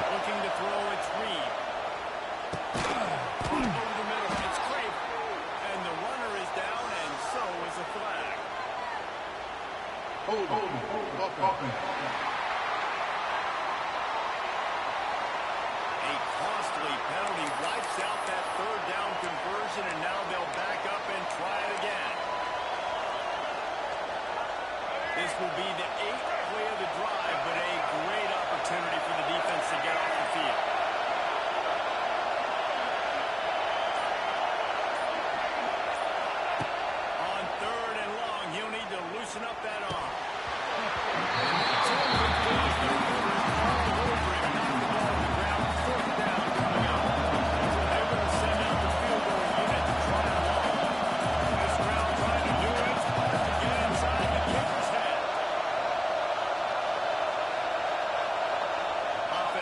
Looking to throw, it's Reed. Over the middle, it's Craven. And the runner is down, and so is a flag. Hold on. A costly penalty wipes out that third down conversion, and now they'll back up and try it again. This will be the 8th play of the drive, but a great opportunity for the defense to get off the field. On 3rd and long, he'll need to loosen up that arm.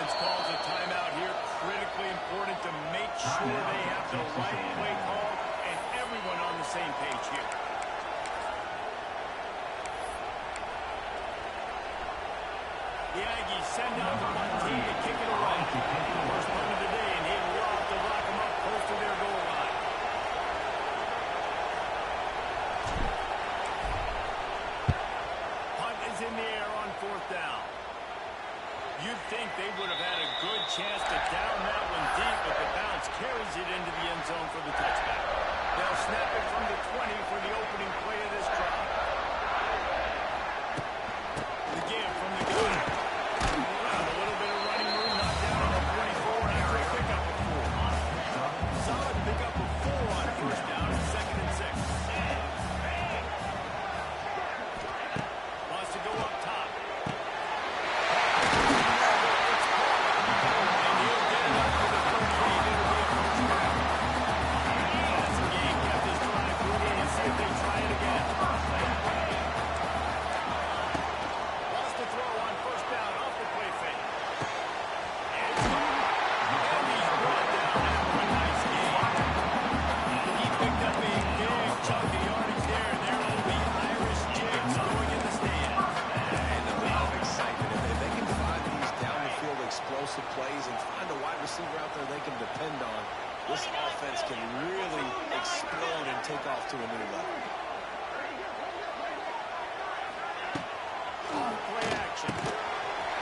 Calls a timeout here. Critically important to make sure they have the right play call and everyone on the same page here. The Aggies send out the punt team to kick it away. First punt of the day, and he'll love to lock them up close to their goal line. Punt is in the air on 4th down. You'd think they would have had a good chance to down that one deep, but the bounce carries it into the end zone for the touchback. They'll snap it from the 20 for the opening play of this drive. The give from the gun. A little bit of running room, knocked down on the 24, and after a pickup of 4. Solid pickup of 4 on 1st down and 2nd and 6. Wants to go up top. Plays and find a wide receiver out there they can depend on, this offense can really explode and take off to a new level. Play action.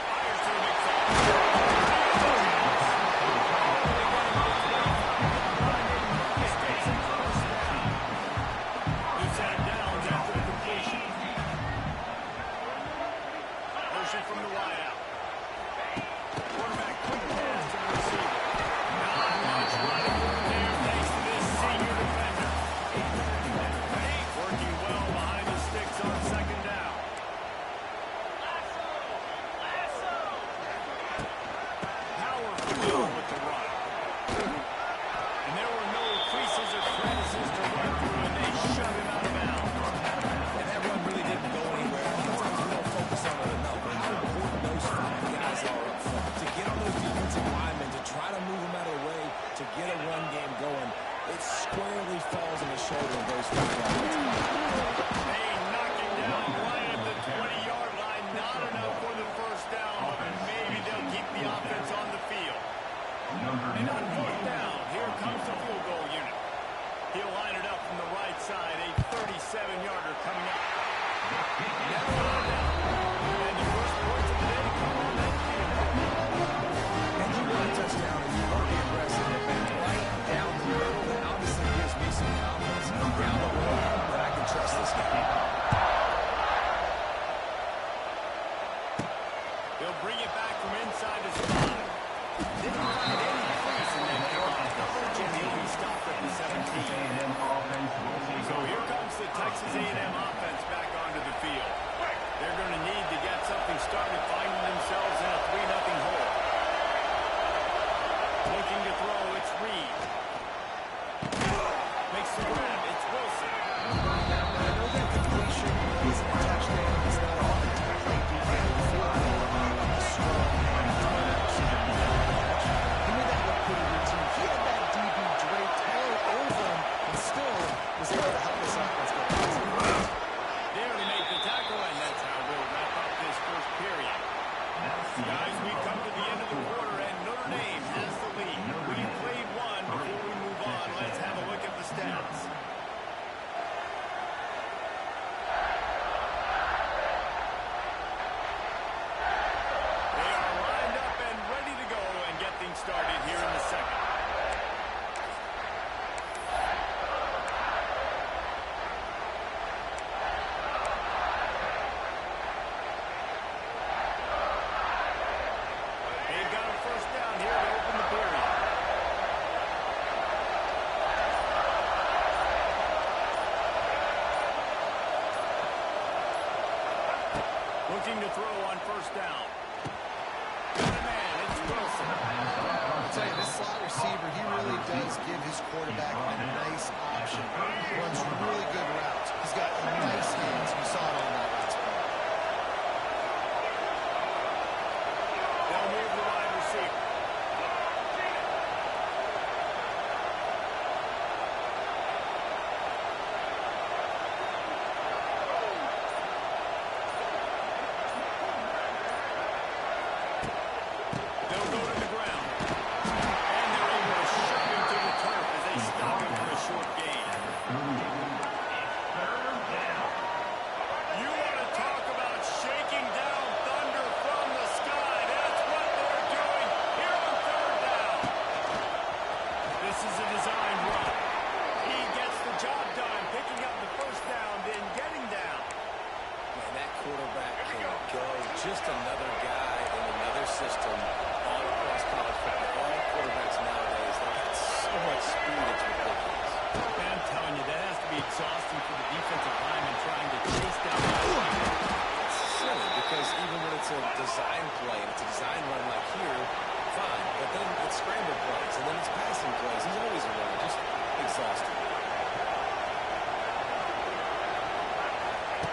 Fires to the McFarland. He set him down after the completion. Motion from the wideout. Quarterback quick pass to the receiver. Not much running room there thanks to this senior defender. Working well behind the sticks on 2nd down. Powerful with the run. And there were no creases or crevices to run through, and they shut him out of bounds. And that run really didn't go anywhere. Sometimes we don't focus on it enough, but how important those 5 guys are up front. To get on those defensive linemen, to try to move them out of the way, to get a run game going, it squarely falls on the shoulder of those 5 guys. They knock him down right at the 20-yard line. Not enough for the 1st down, but maybe they'll keep the offense on the field. And on 4th down, here comes the field goal unit. He'll line it up from the right side, a 37-yarder coming up. Never got down. And the first points of the day come on that field. And you want a touchdown, and you want to be aggressive. If it's right down the middle, that obviously gives me some confidence. Down the road, looking to throw on first down. Got a man, it's Wilson. I'll tell you, this slot receiver, he really does give his quarterback a nice option. Runs really good routes. He's got nice hands. We saw it on that last play. They'll move the wide receiver. They'll go to the ground. And they're able to shove him to the turf as they stop him for a short gain. You want to talk about shaking down thunder from the sky. That's what they're doing here on third down. This is a designed run. He gets the job done, picking up the first down, then getting down. Man, that quarterback can go. Just another guy in another system all across college football. All quarterbacks nowadays, they got so much speed, it's ridiculous. Man, I'm telling you, that has to be exhausting for the defensive lineman trying to chase down. It's silly because even when it's a design play, and it's a design run like here, fine. But then it's scramble plays, and then it's passing plays. He's always a runner. Just exhausting.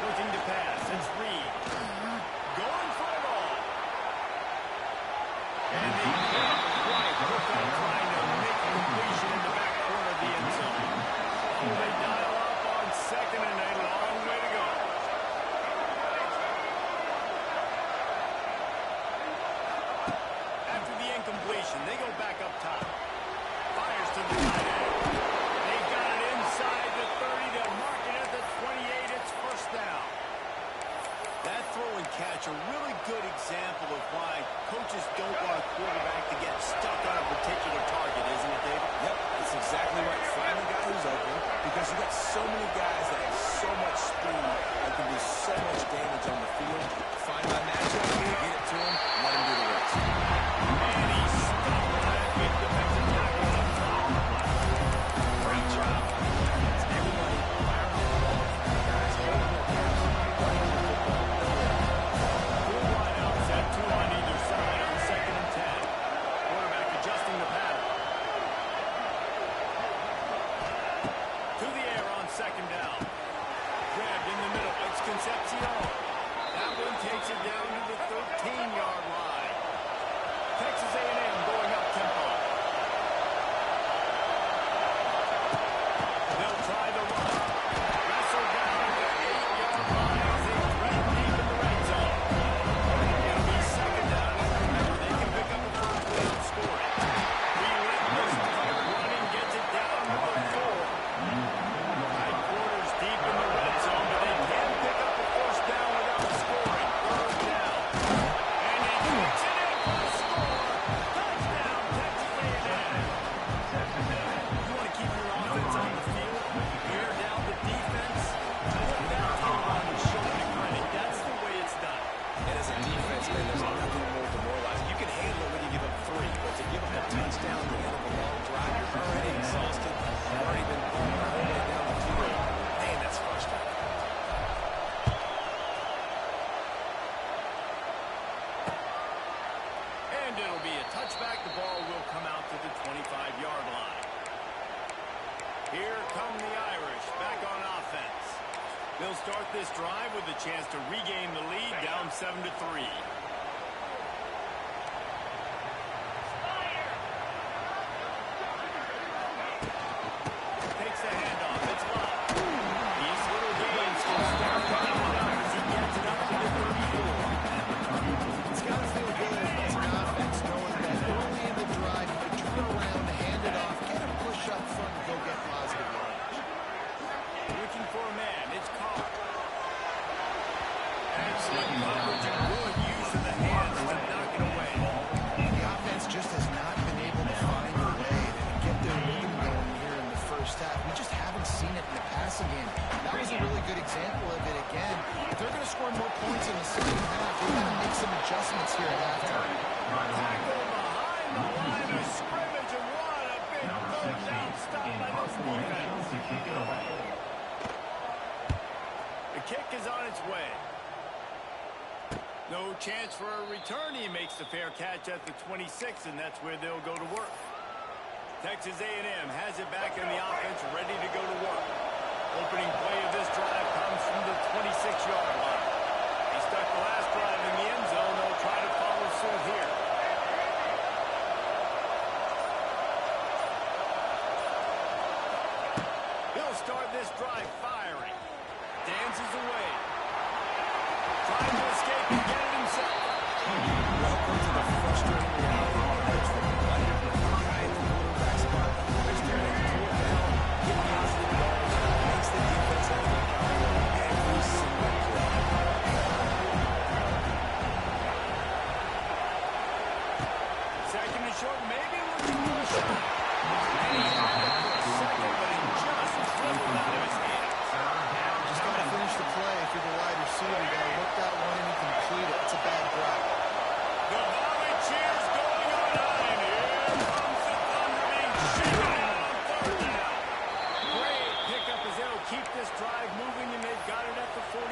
Looking to pass. It's Reed. Going for it all. And they can't quite hook up trying to make a completion in the back corner of the end zone. They dial up on second and a long way to go. After the incompletion, they go back up top. Fires to the tight end. They got it inside the 30 to mark it at the 28. It's first down. That throw and catch, a really good example of why coaches don't want a quarterback to get stuck on a particular target, isn't it, David? Yep, that's exactly right. Find the guy who's open because you got so many guys that have so much speed and can do so much damage on the field. Find my matchup, get it to him, let him do the rest. And he stopped that big defensive tackle up top. Great job. Everybody fire the ball. Guys, hold the Full wide out set, two on either side on second and 10. Quarterback adjusting the pattern. To the air on second down. Grabbed in the middle. It's Concepcion. That one takes it down to the 13-yard line. Texas A&M going up tempo. They'll try the run. Wrestle down to the 8-yard line as they thread deep in the red zone. It'll be second down, and remember, they can pick up a first down scoring. Relentless tight running gets it down to the 4. Tight quarters deep in the red zone, but they can pick up a first down without scoring. Third down. And he puts it in for the score. Touchdown, Texas A&M. You want to keep your offense on the field, wear down the defense, put that tape on and show them credit. That's the way it's done. And as a defense, man, there's nothing more demoralizing. You can handle it when you give up 3, but to give up a touchdown at the end of a long drive, you're already exhausted. You've already been bumped all the way down the field. Man, that's frustrating. And it'll be a touchback. The ball will come out to the 25-yard line. Here come the Irish back on offense. They'll start this drive with a chance to regain the lead, down 7-3. Takes the handoff. It's Love. These little gains can start running it up as he gets it up to the 34. It's got to feel good as an offense knowing that early in the drive you can turn around, hand it off, get a push up front, and go get positive yards. Looking for a man. It's Carr. Excellent coverage and good use of the hands to knock it away. The offense just has not been able to find a way to get their rhythm going here in the first half. We just haven't seen it in the passing game. That was a really good example of it again. If they're going to score more points in the second half, they've got to make some adjustments here at halftime. Tackle behind the line of scrimmage, and what a big third down stop by this defense. The kick is on its way. No chance for a return. He makes the fair catch at the 26, and that's where they'll go to work. Texas A&M has it back in the offense, ready to go to work. Opening play of this drive comes from the 26-yard line. He stuck the last drive in the end zone. They'll try to follow suit here. He'll start this drive firing. Dances away. Trying to escape and get it himself. Welcome to the frustrating reality of college football. Right here, the guy at the quarterback spot, they're staring at the fourth down, getting positive yards, makes the defense have to cover every single play. Second and short, maybe looking for a shot. And he had it for a second, but it just dribbled out of his hands. Just got to finish the play. If you're the wide receiver, you got to look that one and you complete it. It's a bad drop. The Valley cheers going on high, and here comes the Thunder being shaken out on third down. Great pickup as they'll keep this drive moving, and they've got it at the 45.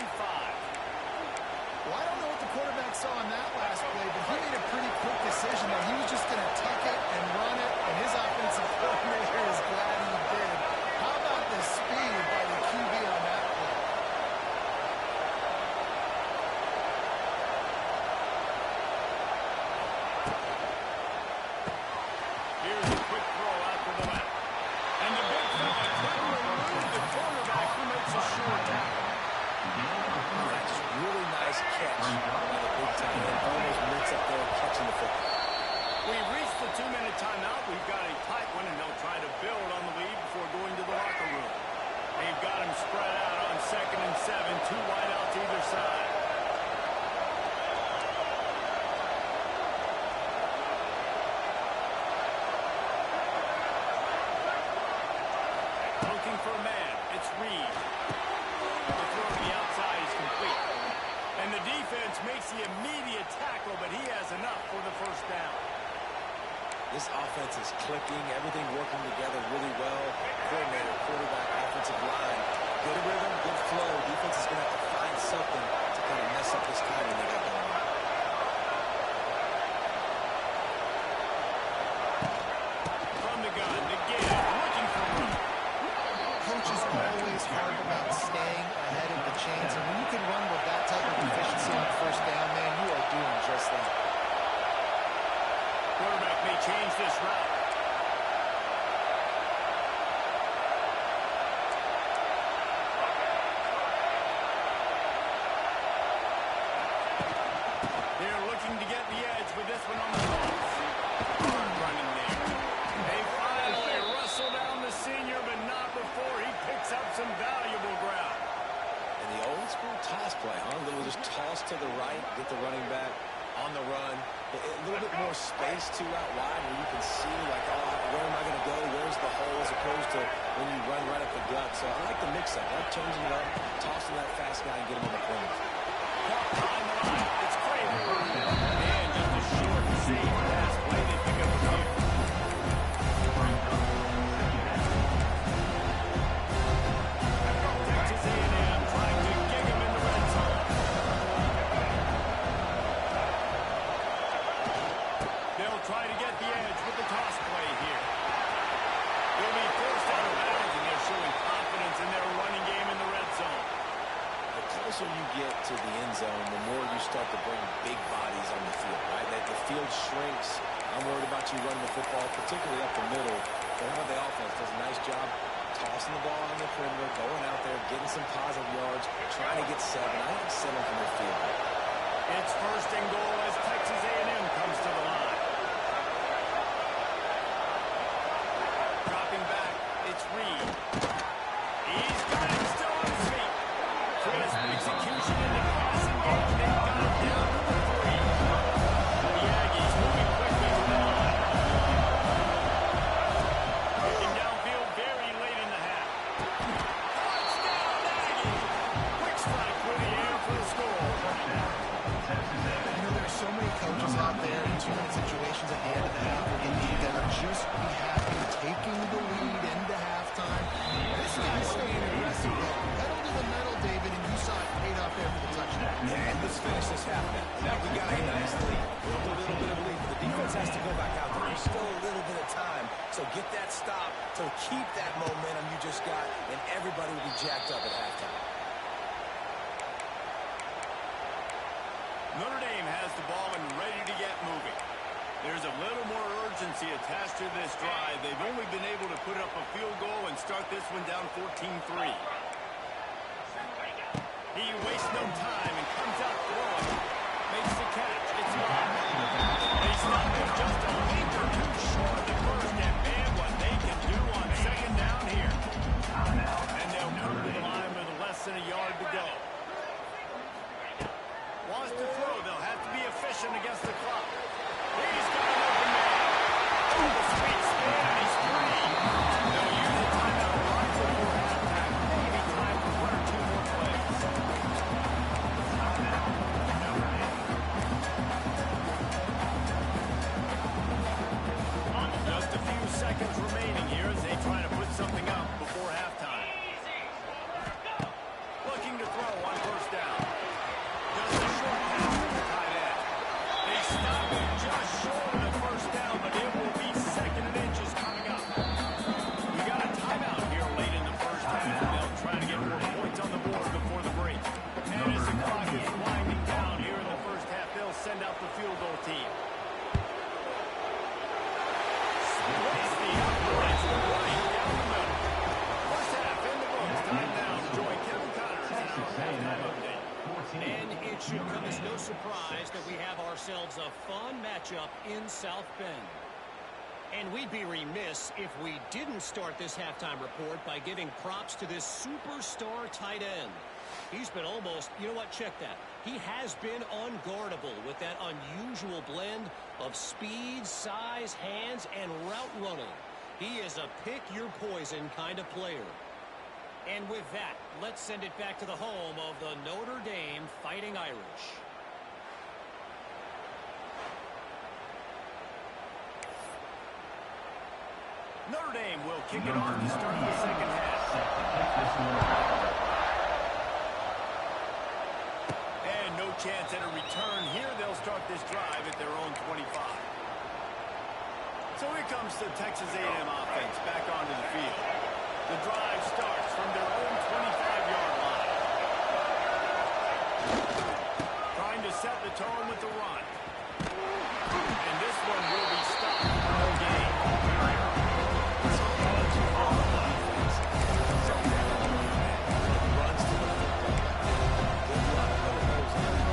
Well, I don't know what the quarterback saw on that last play, but he made a pretty quick decision that he was just going to tuck it and run it, and his offensive coordinator is glad he did. How about the speed by the QB on that play? Here's a quick throw out to the left. And the big fella trying to elude the quarterback who makes a short tackle. That's just really nice catch by the big tight end. Almost mix up there catching the football. We've reached the 2-minute timeout. We've got a tight one, and they'll try to build on the lead before going to the locker room. They've got him spread out on 2nd and 7, 2 wideouts either side. Looking for a man. It's Reed. The throw to the outside is complete. And the defense makes the immediate tackle, but he has enough for the first down. This offense is clicking, everything working together really well. Coordinator, quarterback, offensive line. Good rhythm, good flow. Defense is going to have to find something to kind of mess up this timing they got going on. From the gun, the game, looking for room. Coach is always hard about staying ahead of the chains, and when you can run with that type of efficiency on first down, man, you are doing just that. Quarterback may change this route. They're looking to get the edge with this one on the cross. Hard running there. They finally wrestle down the senior, but not before he picks up some valuable ground. And the old school toss play, huh? A little just toss to the right, get the running back on the run. A little bit more space too out wide where you can see like, oh, where am I going to go? Where's the hole? As opposed to when you run right up the gut. So I like the mix-up. I like changing it up, tossing that fast guy and get him on the corner. On the line. It's great. And just a short, safe pass play. They pick up a few. Texas A&M trying to gig him in the red zone. They'll try to get the edge with the toss play here. They'll be forced out of bounds, and they're showing confidence in their running game in the red zone. The closer you get to the end zone, the more you start to bring big bodies on the field, right? That the field shrinks. I'm worried about you running the football, particularly up the middle. But how about the offense? Does a nice job tossing the ball on the perimeter, going out there, getting some positive yards, trying to get 7. I like 7 from the field. It's first and goal as Texas A&M comes to the line. Dropping back, it's Reed. He's got it still on his feet. Crisp execution in the passing game. They've got it down to the 3. The Aggies moving quickly to the line. Looking downfield very late in the half. Touchdown Aggies! Quick strike with the air for the score. You know, there's so many coaches out there in 2-minute situations at the end of the half where you need them to just be happy taking the lead into halftime. This guy's staying aggressive, though. Pedal to the metal, David, and you saw it paid off there for the touchdown. Yeah, and this finish out there. There's still a little bit of time. So get that stop to keep that momentum you just got, and everybody will be jacked up at halftime. Notre Dame has the ball and ready to get moving. There's a little more urgency attached to this drive. They've only been able to put up a field goal and start this one down 14-3. He wastes no time and comes out throwing. Makes the catch. It's locked. They stop him just a length or two short of the first. And man, what they can do on second down here. And they'll come to the line with less than a yard to go. Wants to throw. They'll have to be efficient against the clock. He's got an open man. Oh, the sweet spin, and he's free. They'll use the timeout right before halftime. Maybe time for one or two more plays. Just a few seconds remaining here as they try to put something up before halftime. Looking to throw on first down. Just a short pass to the tight end. They stop him just short of the first down, but it will be second and inches coming up. We got a timeout here late in the first half. They'll try to get more points on the board before the break. And as the clock is winding down here in the first half, they'll send out the field goal team. Splits the uprights right down the middle. First half in the books. Time now to join Kevin Connors and our halftime update. And it should come as no surprise that we have ourselves a fun matchup in South Bend. And we'd be remiss if we didn't start this halftime report by giving props to this superstar tight end. He's been almost, you know what, check that. He has been unguardable with that unusual blend of speed, size, hands, and route running. He is a pick-your-poison kind of player. And with that, let's send it back to the home of the Notre Dame Fighting Irish. Notre Dame will kick it off to start the second half. And no chance at a return here. They'll start this drive at their own 25. So here comes the Texas A&M offense back onto the field. The drive starts from their own 25-yard line. Trying to set the tone with the run. And this one will be stopped for no gain. Runs to the football. Good luck. No holes in it.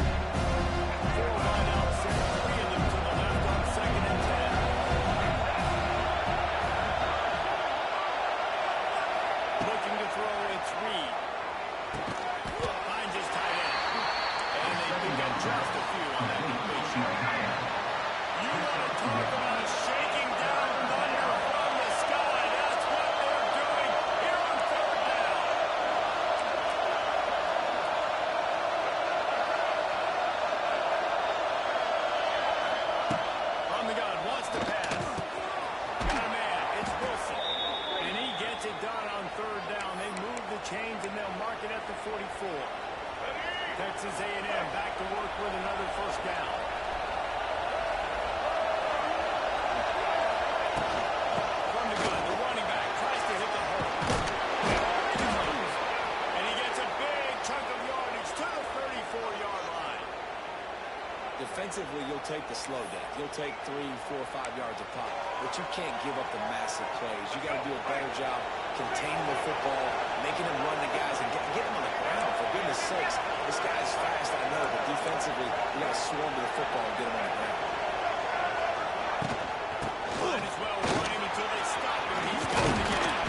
4 wide out, send 3 of them to the left on second and 10. Looking to throw, it's Reed. Finds his tight end. And they pick up just a few on that completion. You want to talk about shaking down thunder from the sky. That's what they're doing here on third down. From the gun, wants to pass. Got a man, it's Wilson. And he gets it done on third down. They move the chains and they'll mark it at the 44. Texas A&M back to work with another first down. From the gun, the running back tries to hit the hole. And he gets a big chunk of yardage to the 34-yard line. Defensively, you'll take the slow down. You'll take 3, 4, 5 yards a pop. But you can't give up the massive plays. You got to do a better job containing the football, making him run the guys, and get him on the ground. For goodness sakes, this guy's fast, I know, but defensively, you got to swarm to the football and get him on the ground. Might as well run him until they stop him. He's got it again.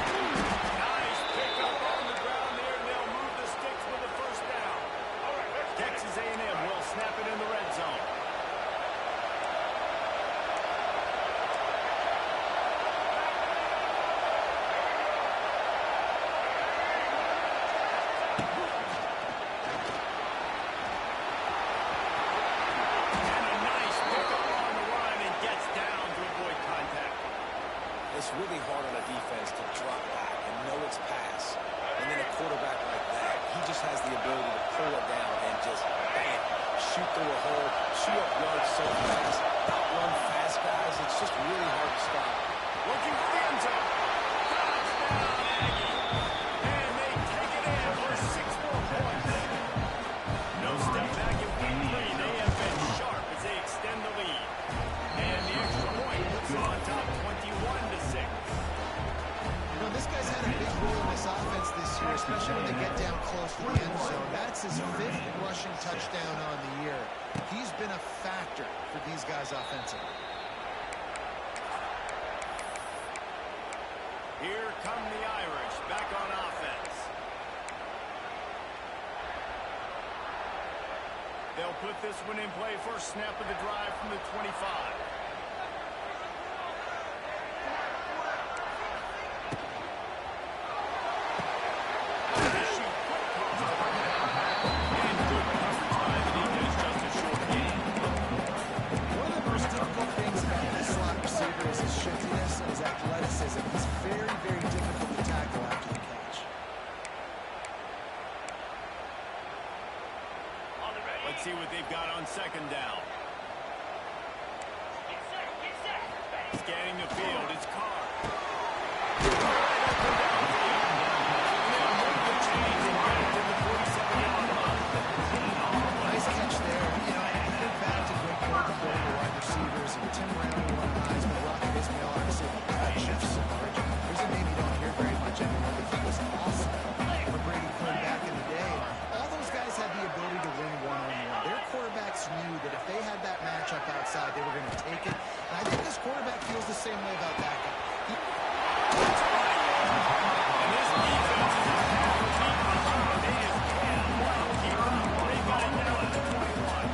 Nice pick up on the ground there, and they'll move the sticks with the first down. Texas A&M will snap it in the red zone. And a nice pickup on the run and gets down to avoid contact. It's really hard on a defense to drop back and know it's pass. And then a quarterback like that, he just has the ability to pull it down and just, bam, shoot through a hole, shoot up yards so fast, outrun fast guys. It's just really hard to stop. Looking for the end zone. Touchdown, Aggie. And they take it in for 6 more points. No step back in week 3. They have been sharp as they extend the lead. And the extra point puts them on top 21-6. You know, this guy's had a big role in this offense this year, especially when they get down close to the end zone. That's his 5th rushing touchdown on the year. He's been a factor for these guys offensively. Here come the Irish back on offense. They'll put this one in play first snap of the drive from the 25. Let's see what they've got on second down. Scanning the field, it's Carr. Nice catch there. You know, I think back to Greg Porter, the wide receivers, and Tim Brown, who won the Heisman, Rocky Ismail, obviously, Jefferson. There's a name you don't hear very much anymore, but he was awesome for Brady Quinn back in the day. All those guys had the ability to win one-on-one. Their quarterbacks knew that if they had that matchup outside, they were going to take it. And I think this quarterback feels the same way about that guy. And this defense is a half deep behind. They just can't block here. They got it down to 21.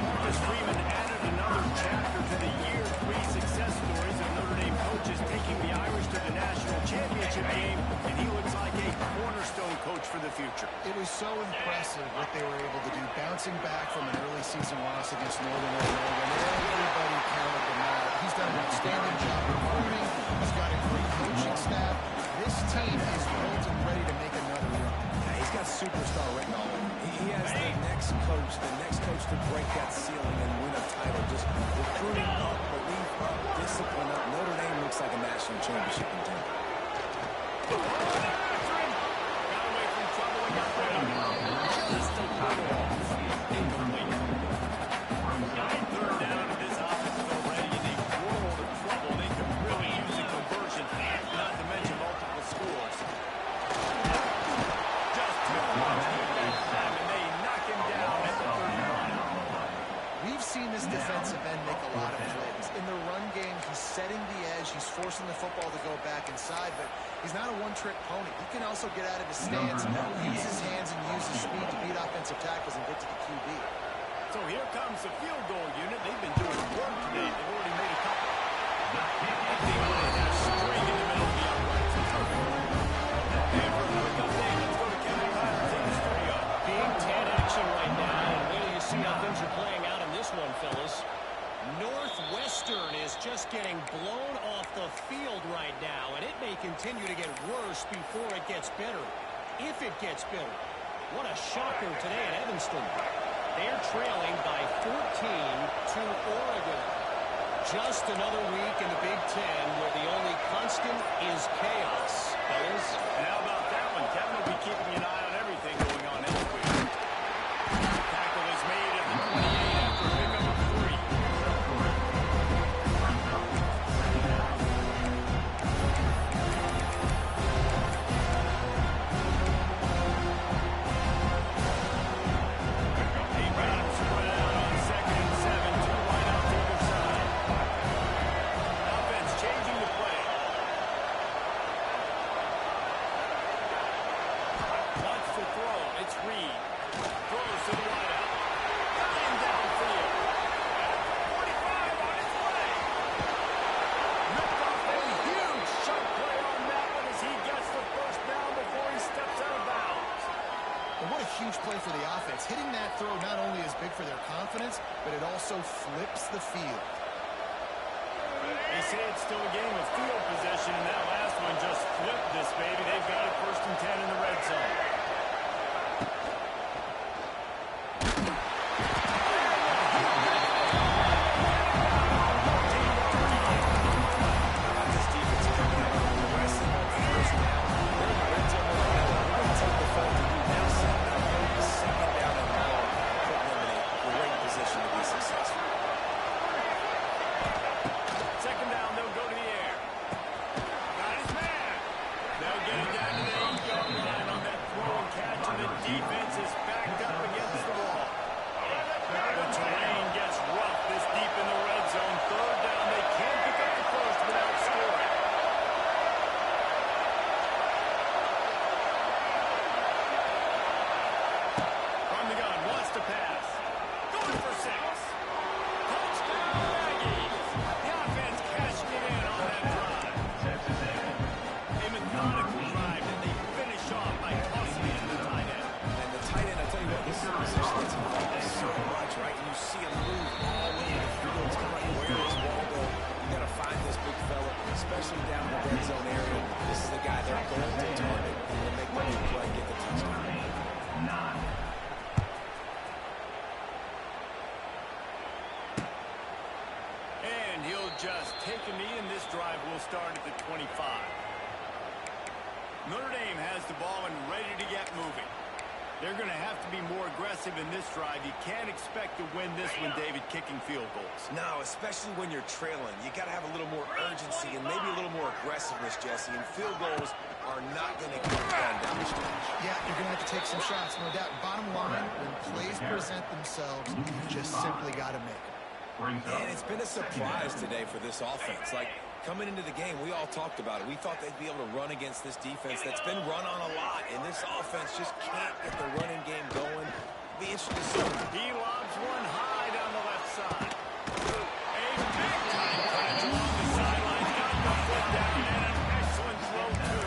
Marcus Freeman added another chapter to the year 3 success stories of Notre Dame coaches taking the Irish to the national championship game, and he looks like a cornerstone coach for the future. It was so impressive what they were able to do, bouncing back from an early season loss against Northern Illinois. Everybody counted them out. He's done an outstanding job recruiting. He's got a great coaching staff. This team is built and ready to make another run. Yeah, he's got superstar written all over him. He has the next coach to break that ceiling and win a title. Just recruiting up, belief up, discipline up. Notre Dame looks like a national championship contender. Got away from trouble and got rid of him. Just a little off. Incomplete. Third down of this offense is already in a world of trouble. They could really use a conversion, not to mention multiple scores. Just too much that time, and they knock him down at the 39. We've seen this defensive end make a lot of plays. In the run game, he's setting the edge. He's forcing the football to go back inside, but he's not a one-trick pony. He can also get out of his stance, use his hands, and use his speed to beat offensive tackles and get to the QB. So here comes the field goal unit. They've been doing work today. They've already made a couple. That thing really had a string in the middle of the uprights. And for a quick update, let's go to Kevin Byers in the studio. Big 10 action right now, and wait till you see how things are playing out in this one, fellas. Northwestern is just getting blown off the field right now, and it may continue to get worse before it gets better. If it gets better. What a shocker today at Evanston. They're trailing by 14 to Oregon. Just another week in the Big Ten where the only constant is chaos, fellas. And how about that one? Kevin will be keeping an eye on everything going on everywhere. Tackle is made at the 28 after pickup of 3. Play for the offense. Hitting that throw not only is big for their confidence, but it also flips the field. They say it's still a game of field possession, and that last one just flipped this baby. They've got it 1st and 10 in the red zone. underneath the knee, and this drive will start at the 25. Notre Dame has the ball and ready to get moving. They're going to have to be more aggressive in this drive. You can't expect to win this one, David, kicking field goals. No, especially when you're trailing. You got to have a little more urgency and maybe a little more aggressiveness, Jesse. And field goals are not going to get it done down the stretch. Yeah, you're going to have to take some shots, no doubt. Bottom line, when plays present themselves, you just simply got to make them. And it's been a surprise today for this offense. Like, coming into the game, we all talked about it. We thought they'd be able to run against this defense that's been run on a lot, and this offense just can't get the running game going. Be interesting to see. He lobs one high down the left side. A big-time catch along the sideline. Got the foot down, and an excellent throw, too.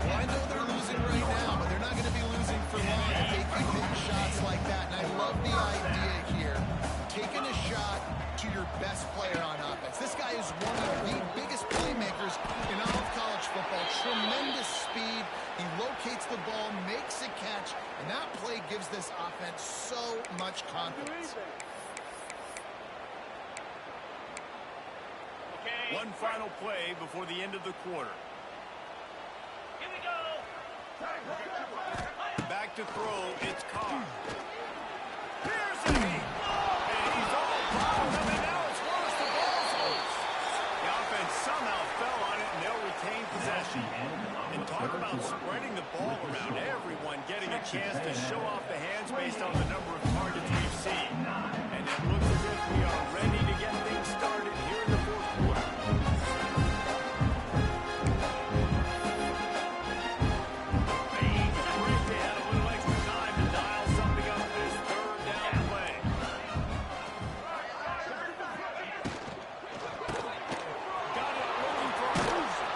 Well, I know they're losing right now, but they're not going to be losing for long if they keep hitting shots like that. And I love the idea here, taking a shot to your best player on offense. This guy is one of the biggest playmakers in all of college football. Tremendous speed. He locates the ball, makes a catch, and that play gives this offense so much confidence. One final play before the end of the quarter. Here we go. Back to throw, it's Carr. Here's a heat. And he's all fouled him, and now it's worse. The ball's loose. The offense somehow fell on it, and they'll retain possession. And talk about spreading the ball around. Everyone getting a chance to show off the hands based on the number of targets we've seen. And it looks as if we are ready to get things started here in the fourth quarter. Great they had a little extra time to dial something up this third down play. Got it looking for a motion.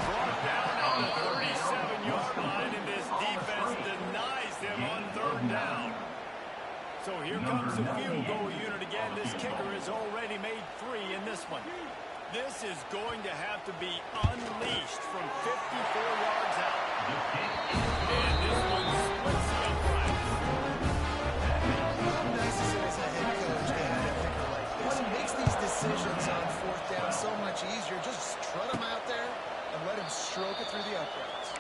Brought down on the 37-yard line, and this defense denies them on third down. So here comes the field goal unit again. This kicker has already made 3 in this one. This is going to have to be unleashed from 54 yards out. And this one splits the uprights. How nice is it as a head coach to have a kicker like this? He makes these decisions on fourth down so much easier. Just trot him out there and let him stroke it through the uprights.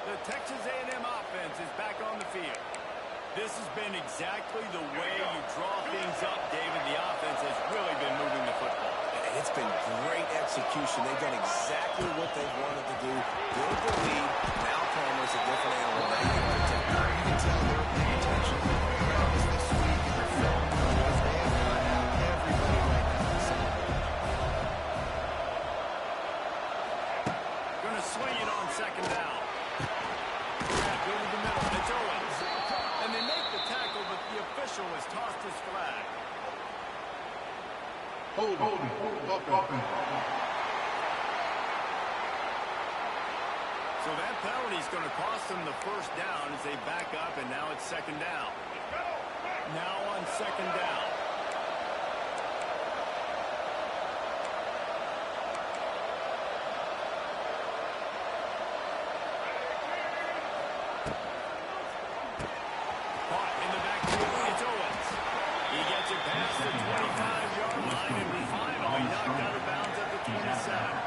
The Texas A&M offense is back on the field. This has been exactly the way you draw things up, David. The offense has really been moving the football. And it's been great execution. They've done exactly what they've wanted to do. Build the lead. Now Palmer's a different animal. Now you can protect him. You can tell they're paying attention to the practice this week and the film numbers. They have got out everybody right now in the same page. Going to swing it on second down. Go to the middle. It's Owens. And they make the tackle, but the official has tossed his flag. Hold on. So that penalty is going to cost them the first down as they back up, and now it's second down. Now on second down. Caught in the backfield, it's Owens. He gets it past the 25-yard line and finally knocked out of bounds at the 27.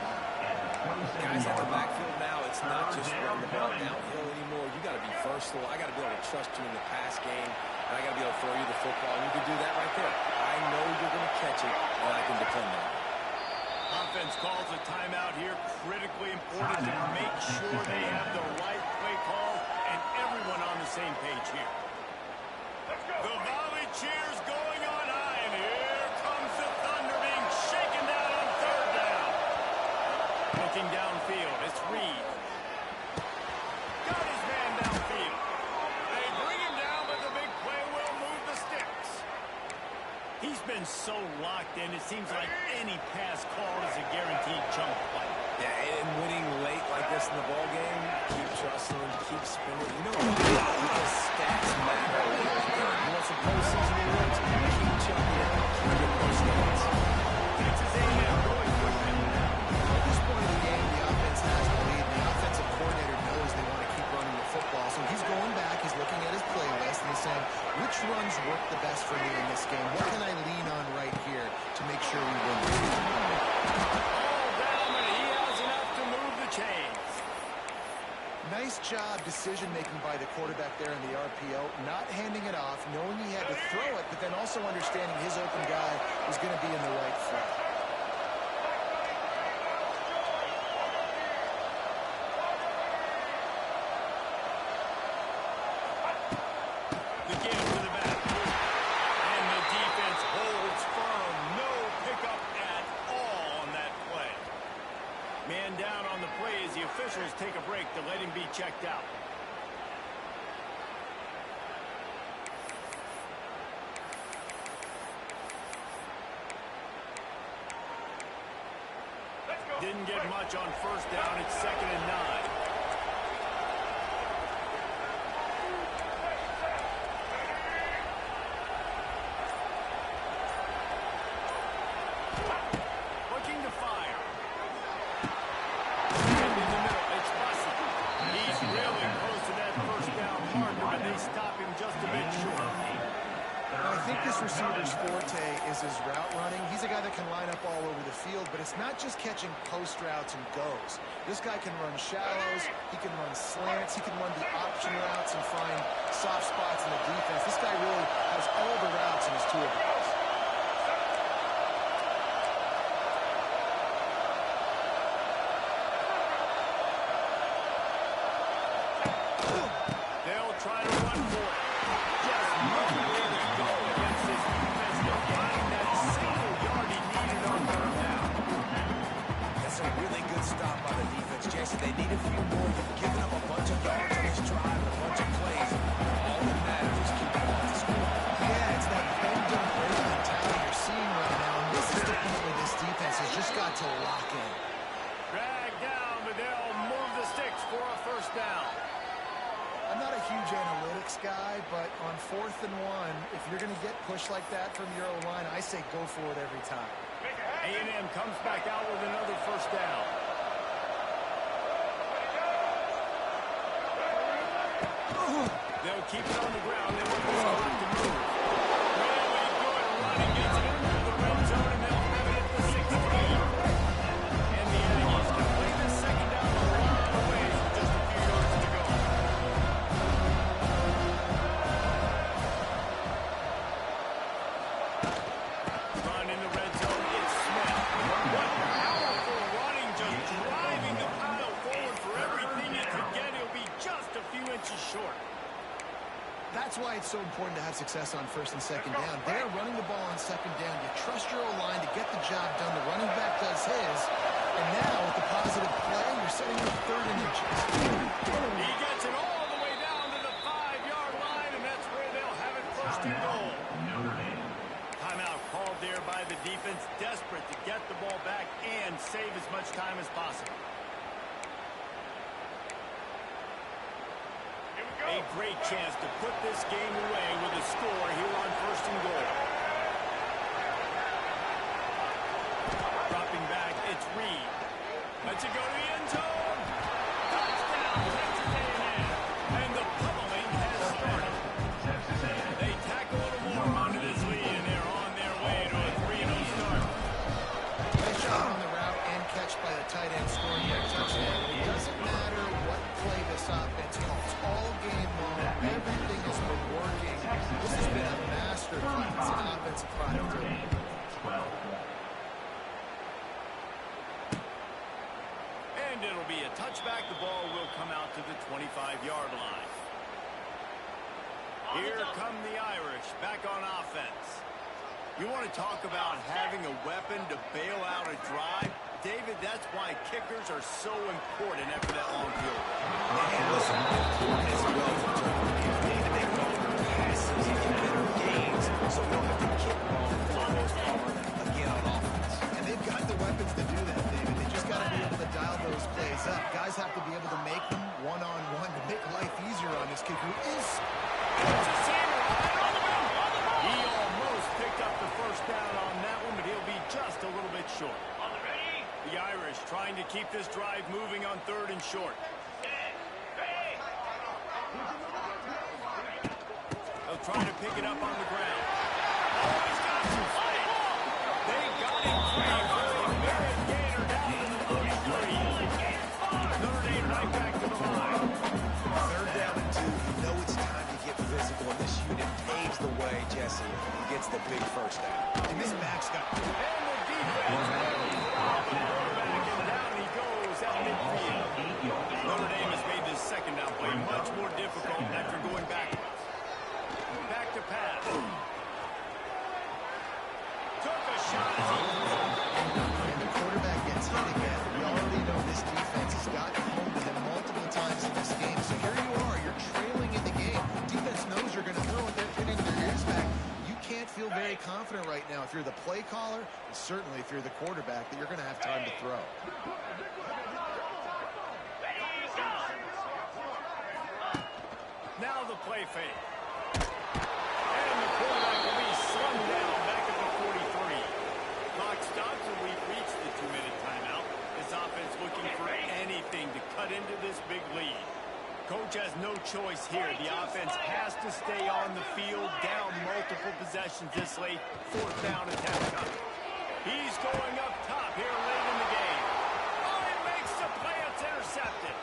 Guys at the backfield now, it's not just run the ball downhill anymore. You got to be versatile. I got to be able to trust you in the pass game, and I got to be able to throw you the football. And you can do that right there. I know you're going to catch it, and I can depend on it. Offense calls a timeout here. Critically important to make sure they have the right play call and everyone on the same page here. The volley cheers going on high, and here comes the Thunder being shaken down on third down. Looking downfield, it's Reed. Got his man downfield. They bring him down, but the big play will move the sticks. He's been so locked in, it seems like any pass call is a guaranteed chunk play. Yeah, and winning late like this in the ball game, keep trusting him, keep spinning. You know what? Because stats matter. You want some postseason awards? Keep chucking it. Keep getting those stats. Texas A&M going quickly. At this point in the game, the offense has the lead. The offensive coordinator knows they want to keep running the football. So he's going back, he's looking at his playlist, and he's saying, which runs work the best for me in this game? What can I lean on right sure we win this. All down, and he has enough to move the chains. Nice job decision-making by the quarterback there in the RPO, not handing it off, knowing he had to throw it, but then also understanding his open guy was going to be in the right front. The give to the back. And the defense holds firm. No pickup at all on that play. Man down on the play as the officials take a break to let him be checked out. Didn't get much on first down. It's 2nd and 9. Looking to fire. In the middle, it's Bussy. He's really close to that first down marker, but they stop him just a bit short. I think this receiver's forte is his route running. He's a guy that can line up all over the field, but it's not just catching post routes and goes. This guy can run shallows, he can run slants, he can run the option routes and find soft spots in the defense. This guy really has all the routes in his toolbox. They'll try to run for it. Just nowhere to go against this defense to find that single yard he needed on third down. That's a really good stop by the defense, Jason. They need a few more. You've given up a bunch of yards on this drive and a bunch of plays. All that matters is keeping them off the score. Yeah, it's that bend don't break mentality you're seeing right now. And this is the point where this defense has just got to lock in. Drag down, but they'll move the sticks for a first down. I'm not a huge analytics guy, but on 4th and 1, if you're going to get pushed like that from your O-line, I say go for it every time. A&M comes back out with another first down. They'll keep it on the ground. They want this clock to move. Really good running. Gets it into the red zone, and they'll have it at the 16. And the Aggies can play this second down a lot of ways with just a few yards to go. Run in the red zone. It's Smith. What powerful running, just driving the pile forward for everything it could get. He'll be just a few inches short. That's why it's so important to have success on 1st and 2nd down. They're running the ball on 2nd down. You trust your O-line to get the job done. The running back does his. And now, with the positive play, you're setting up 3rd and inches. He gets it all the way down to the 5-yard line, and that's where they'll have it 1st and goal. Timeout called there by the defense, desperate to get the ball back and save as much time as possible. A great chance to put this game away with a score here on 1st and goal. Dropping back, it's Reed. Lets it go to the end zone. Touchdown, Texas A&M. And the pummeling has started. They tack a little more onto this lead, and they're on their way to a 3-0 start. Nice shot on the route and catch by the tight end scoring that touchdown. It doesn't matter what play this offense calls. All game long, everything has been working. This has been a masterclass in offensive productivity. And it'll be a touchback. The ball will come out to the 25-yard line. Here come the Irish back on offense. You want to talk about having a weapon to bail out a drive? David, that's why kickers are so important after that long field. And listen, as well for turnover games, they need to make longer passes and get better gains so we don't have to kick off for the most part again on offense. And they've got the weapons to do that, David. They just got to be able to dial those plays up. Guys have to be able to make them one-on-one to make life easier on this kid who is... He almost picked up the first down on that one, but he'll be just a little bit short. The Irish trying to keep this drive moving on 3rd and short. They'll try to pick it up on the ground. Oh, he's got some fight. They got him the way Jesse gets the big first down. And this back's got... And the defense quarterback, and down he goes at midfield. Notre Dame has made this second down play much more difficult after going backwards. Back to pass. Took a shot. And the quarterback gets hit again. We already know this defense has gotten home to him multiple times in this game. So here you are. You're trailing in the game. Defense knows you're going to throw it. They're pinning their ears back. You can't feel very confident right now if you're the play caller, and certainly if you're the quarterback, that you're going to have time to throw. Now the play fake. And the quarterback will be slung down back at the 43. Clock stops and we've reached the 2-minute timeout. This offense looking for anything to cut into this big lead. Coach has no choice here. The offense has to stay on the field, down multiple possessions this late. 4th down attack coming. He's going up top here late in the game. Oh, he makes the play. It's intercepted.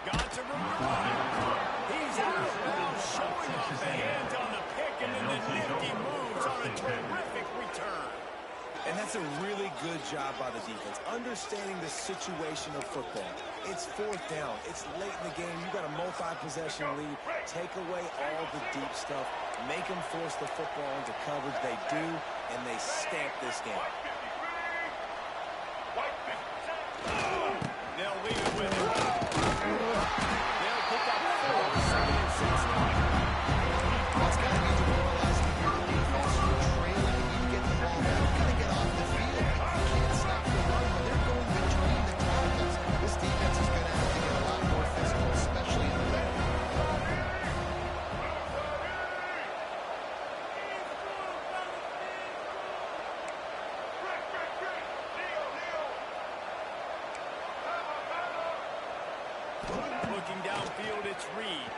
Got to room to run. He's out of bounds, showing off the hands on the pick, and then the nifty moves on a terrific return. And that's a really good job by the defense, understanding the situation of football. It's 4th down. It's late in the game. You got a multi-possession lead. Take away all the deep stuff. Make them force the football into coverage. They do, and they stamp this game. They'll leave it with him. They'll pick up 4, 2nd and 6 now. That's got to be demoralizing for your defense. You're trailing and you get the ball back. You got to get off the field. You can't stop the run when they're going between the tackles. This defense is going to have to get a lot more physical, especially in the red. Looking downfield, it's Reed.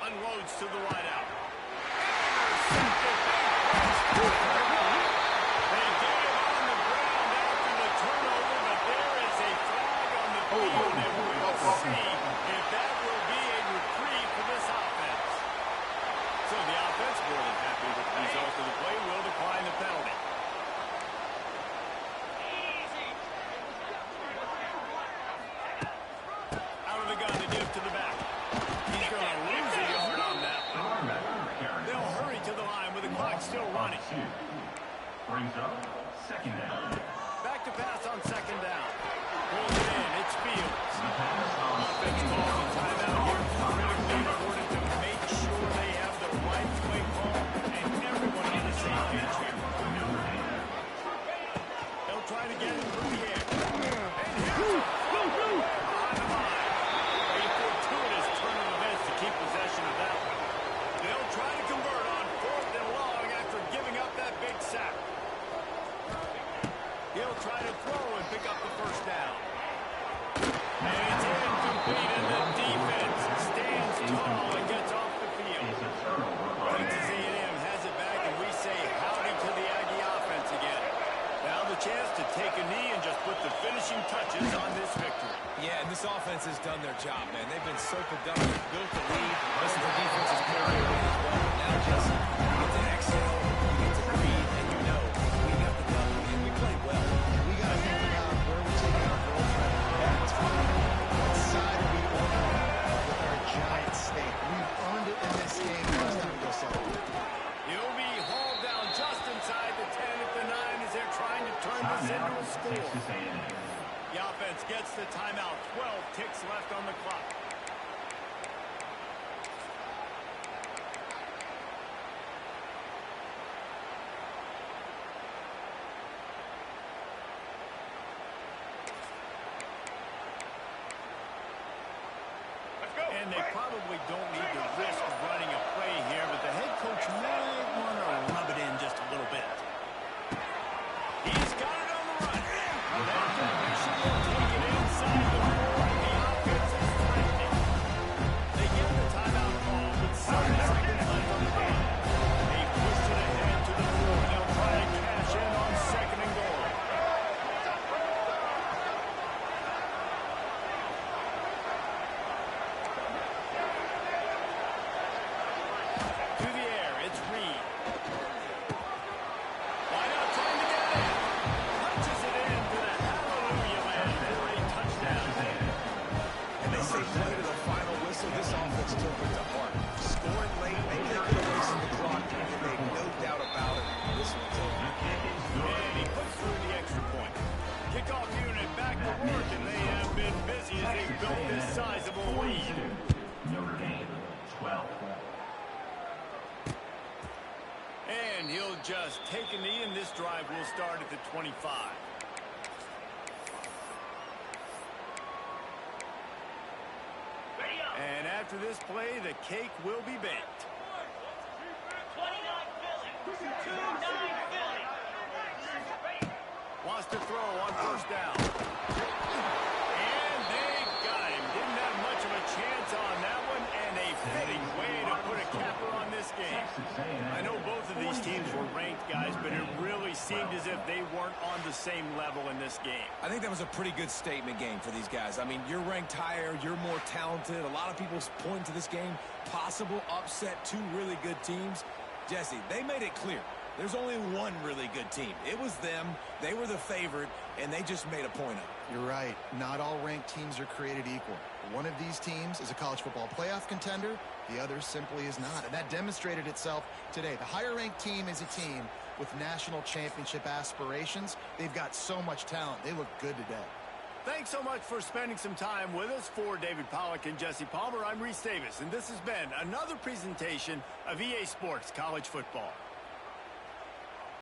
Unloads to the wideout. They get him on the ground after the turnover, but there is a flag on the field, and we'll see if that will be a reprieve for this offense. So the offense, more than happy with the result of the play, will decline the penalty. Out of the gun, the give to the back. He's going to lose a yard on that one. They'll hurry to the line with the clock still running. Brings up 2nd down. Back to pass on 2nd down. Pulls it in. It's Fields. Offense calls a timeout here. Critically important to make sure they have the right play call and everyone on the same page here. They'll try to get it through the air. And here's a behind the line. A fortuitous turn of events to keep possession of that one. They'll try to convert on 4th and long after giving up that big sack. He'll try to throw and pick up the 1st down. And it's incomplete, and the defense stands tall and gets off the field. Texas A&M has it back, and we say howdy to the Aggie offense again. Now the chance to take a knee and just put the finishing touches on this victory. Yeah, and this offense has done their job, man. They've been so productive, built the lead. Listen, the defense is carrying away as well. Now, Jesse, you get to exhale, you get to breathe, and you know we got the W, and we played well. We got to think about where we're taking our goal from. What side are we on with our giant stake? We've earned it in this game. Now it's time to go celebrate. He'll be hauled down just inside the 10 at the 9 as they're trying to turn this into a score. The offense gets the timeout. 12 ticks left on the clock. And they probably don't need to risk running a play here, but the head coach might want to rub it in just a little bit. He's got it on the run. That direction will take it inside the 4. The offense is threatening. They get the timeout call with 7 seconds left on the game. They push it ahead to the 4. They'll try to cash in on 2nd and goal. To the air. adjust, take a knee, and this drive will start at the 25. Ready up. And after this play, the cake will be baked. 29 Philly. 2-9 Philly. Wants to throw on first down. And they got him. Didn't have much of a chance on that one, and a fitting way to put a capper on this game. I know both of these teams were ranked, guys, but it really seemed as if they weren't on the same level in this game. I think that was a pretty good statement game for these guys. I mean, you're ranked higher, you're more talented. A lot of people point to this game, possible upset, two really good teams. Jesse, they made it clear. There's only one really good team. It was them. They were the favorite, and they just made a point of it. You're right. Not all ranked teams are created equal. One of these teams is a college football playoff contender. The other simply is not. And that demonstrated itself today. The higher-ranked team is a team with national championship aspirations. They've got so much talent. They look good today. Thanks so much for spending some time with us. For David Pollack and Jesse Palmer, I'm Reese Davis, and this has been another presentation of EA Sports College Football.